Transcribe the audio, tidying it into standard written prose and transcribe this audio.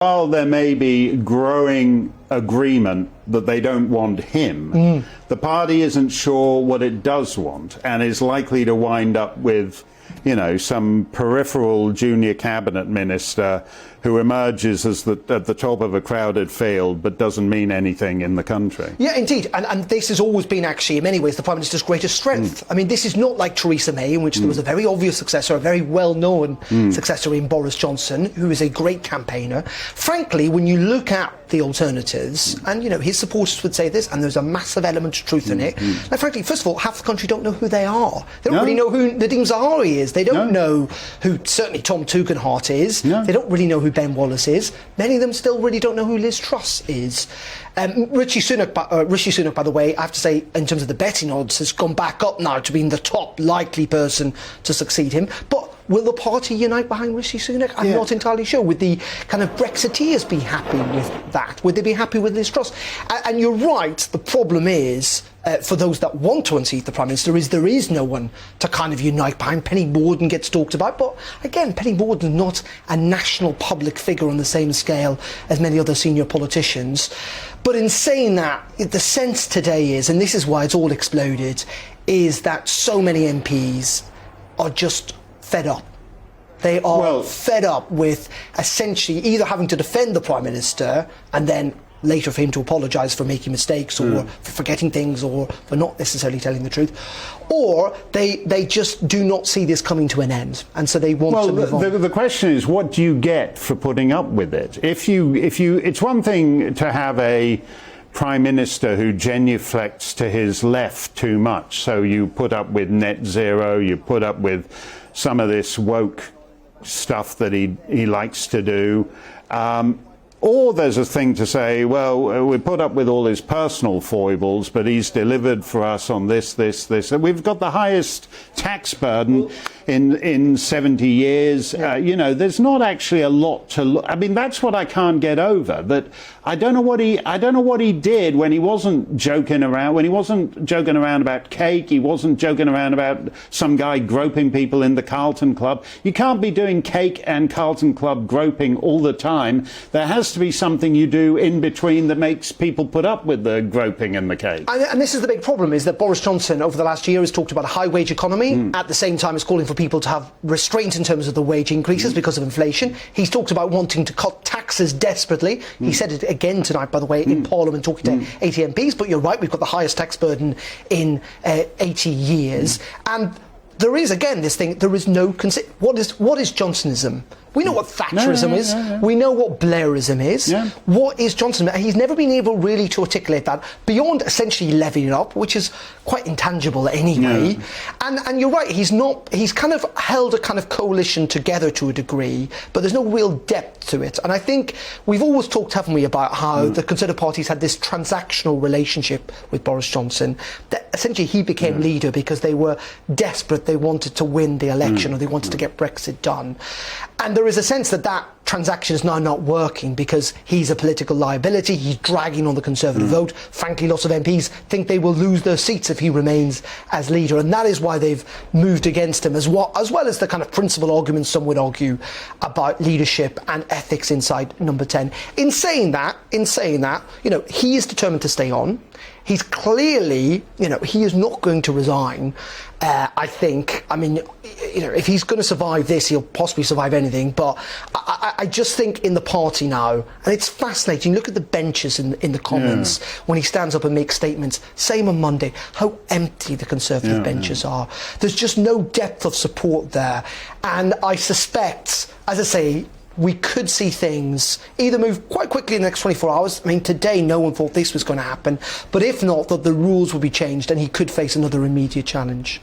While there may be growing agreement that they don't want him, the party isn't sure what it does want and is likely to wind up with, you know, some peripheral junior cabinet minister who emerges as at the top of a crowded field but doesn't mean anything in the country. Yeah, indeed. And this has always been, actually, in many ways, the Prime Minister's greatest strength. I mean, this is not like Theresa May, in which there was a very obvious successor, a very well-known successor in Boris Johnson, who is a great campaigner. Frankly, when you look at the alternatives, and, you know, his supporters would say this, and there's a massive element of truth in it. Now, frankly, first of all, half the country don't know who they are. They don't really know who Nadine Zahawi is. They don't know who, certainly, Tom Tugendhat is. They don't really know who Ben Wallace is. Many of them still really don't know who Liz Truss is. Rishi Sunak, by the way, I have to say, in terms of the betting odds, has gone back up now to being the top likely person to succeed him. But will the party unite behind Rishi Sunak? I'm not entirely sure. Would the kind of Brexiteers be happy with that? Would they be happy with Liz Truss? And you're right, the problem is, for those that want to unseat the Prime Minister, is there is no one to kind of unite behind. Penny Mordaunt gets talked about, but again, Penny Mordaunt is not a national public figure on the same scale as many other senior politicians. But in saying that, the sense today is, and this is why it's all exploded, is that so many MPs are just fed up. They are fed up with essentially either having to defend the Prime Minister and then later for him to apologise for making mistakes or for forgetting things or for not necessarily telling the truth, or they just do not see this coming to an end, and so they want to move on. The question is, what do you get for putting up with it? If you, it's one thing to have a Prime Minister who genuflects to his left too much, so you put up with net zero, you put up with some of this woke stuff that he likes to do. Or there's a thing to say, well, we put up with all his personal foibles, but he's delivered for us on this. And we've got the highest tax burden in 70 years. You know, there's not actually a lot to look. I mean, that's what I can't get over. That I don't know what he did when he wasn't joking around. When he wasn't joking around about cake, he wasn't joking around about some guy groping people in the Carlton Club. You can't be doing cake and Carlton Club groping all the time. There has to be something you do in between that makes people put up with the groping and the cake. And this is the big problem, is that Boris Johnson over the last year has talked about a high wage economy, at the same time as calling for people to have restraint in terms of the wage increases because of inflation. He's talked about wanting to cut taxes desperately. He said it again tonight, by the way, in Parliament, talking to 80 MPs, but you're right, we've got the highest tax burden in 80 years. And there is, again, this thing, there is no... What is Johnsonism? We know what Thatcherism is. We know what Blairism is. What is Johnsonism? He's never been able really to articulate that beyond essentially levying it up, which is quite intangible anyway. And you're right, he's kind of held a kind of coalition together to a degree, but there's no real depth to it. And I think we've always talked, haven't we, about how the Conservative Party's had this transactional relationship with Boris Johnson, that essentially he became leader because they were desperate, they wanted to win the election or they wanted to get Brexit done. And there is a sense that that transaction is now not working because he's a political liability, he's dragging on the Conservative vote. Frankly, lots of MPs think they will lose their seats if he remains as leader, and that is why they've moved against him, as well as the kind of principal arguments some would argue about leadership and ethics inside Number 10. In saying that, you know, he is determined to stay on. He's clearly, you know, he is not going to resign. I think, I mean, you know, if he's going to survive this, he'll possibly survive anything. But I just think in the party now, and it's fascinating, look at the benches in the Commons when he stands up and makes statements. Same on Monday, how empty the Conservative benches are. There's just no depth of support there. And I suspect, as I say, we could see things either move quite quickly in the next 24 hours. I mean, today no one thought this was going to happen. But if not, that the rules will be changed and he could face another immediate challenge.